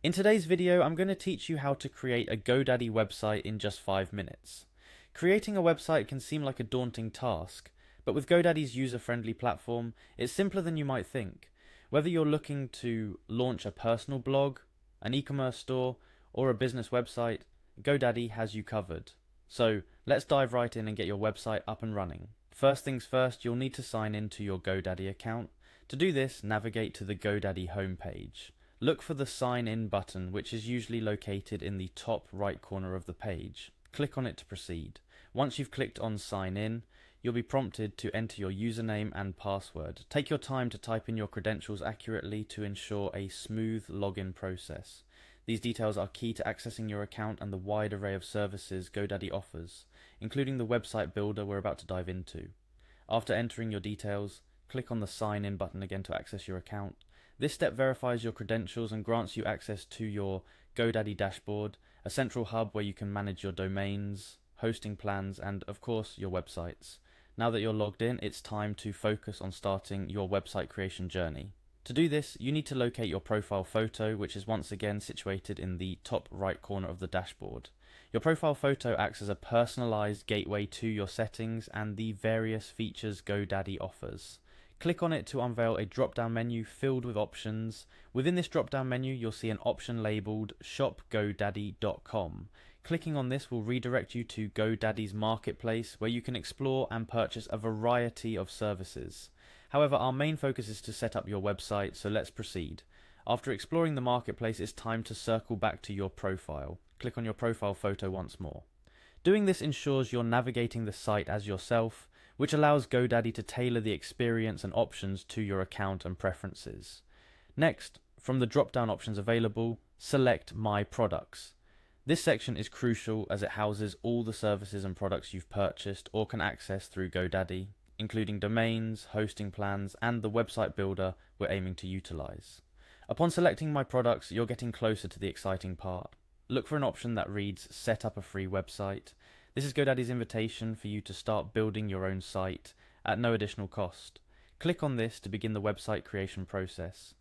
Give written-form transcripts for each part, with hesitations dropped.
In today's video, I'm going to teach you how to create a GoDaddy website in just 5 minutes. Creating a website can seem like a daunting task, but with GoDaddy's user-friendly platform, it's simpler than you might think. Whether you're looking to launch a personal blog, an e-commerce store, or a business website, GoDaddy has you covered. So let's dive right in and get your website up and running. First things first, you'll need to sign in to your GoDaddy account. To do this, navigate to the GoDaddy homepage. Look for the Sign In button, which is usually located in the top right corner of the page. Click on it to proceed. Once you've clicked on Sign In, you'll be prompted to enter your username and password. Take your time to type in your credentials accurately to ensure a smooth login process. These details are key to accessing your account and the wide array of services GoDaddy offers, including the website builder we're about to dive into. After entering your details, click on the Sign In button again to access your account. This step verifies your credentials and grants you access to your GoDaddy dashboard, a central hub where you can manage your domains, hosting plans, and of course your websites. Now that you're logged in, it's time to focus on starting your website creation journey. To do this, you need to locate your profile photo, which is once again situated in the top right corner of the dashboard. Your profile photo acts as a personalized gateway to your settings and the various features GoDaddy offers. Click on it to unveil a drop-down menu filled with options. Within this drop-down menu, you'll see an option labeled shopgodaddy.com. Clicking on this will redirect you to GoDaddy's marketplace, where you can explore and purchase a variety of services. However, our main focus is to set up your website, so let's proceed. After exploring the marketplace, it's time to circle back to your profile. Click on your profile photo once more. Doing this ensures you're navigating the site as yourself, which allows GoDaddy to tailor the experience and options to your account and preferences. Next, from the drop-down options available, select My Products. This section is crucial as it houses all the services and products you've purchased or can access through GoDaddy, including domains, hosting plans, and the website builder we're aiming to utilize. Upon selecting My Products, you're getting closer to the exciting part. Look for an option that reads Set up a free website. This is GoDaddy's invitation for you to start building your own site at no additional cost. Click on this to begin the website creation process.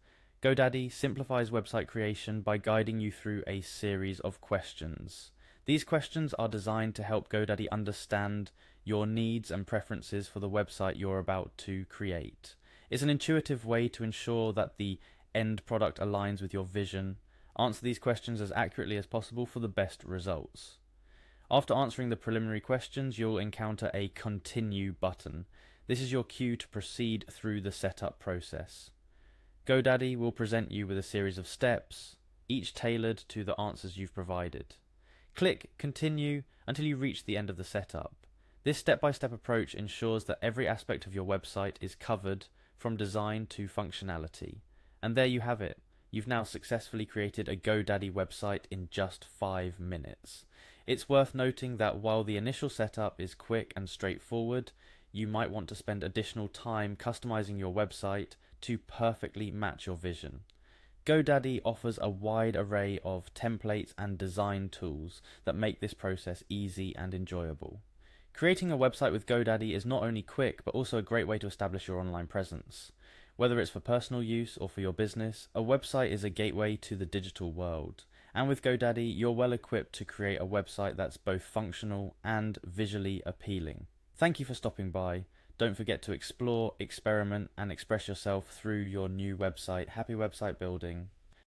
GoDaddy simplifies website creation by guiding you through a series of questions. These questions are designed to help GoDaddy understand your needs and preferences for the website you're about to create. It's an intuitive way to ensure that the end product aligns with your vision. Answer these questions as accurately as possible for the best results. After answering the preliminary questions, you'll encounter a Continue button. This is your cue to proceed through the setup process. GoDaddy will present you with a series of steps, each tailored to the answers you've provided. Click Continue until you reach the end of the setup. This step-by-step approach ensures that every aspect of your website is covered from design to functionality. And there you have it. You've now successfully created a GoDaddy website in just 5 minutes. It's worth noting that while the initial setup is quick and straightforward, you might want to spend additional time customizing your website to perfectly match your vision. GoDaddy offers a wide array of templates and design tools that make this process easy and enjoyable. Creating a website with GoDaddy is not only quick, but also a great way to establish your online presence. Whether it's for personal use or for your business, a website is a gateway to the digital world. And with GoDaddy, you're well equipped to create a website that's both functional and visually appealing. Thank you for stopping by. Don't forget to explore, experiment, and express yourself through your new website. Happy website building.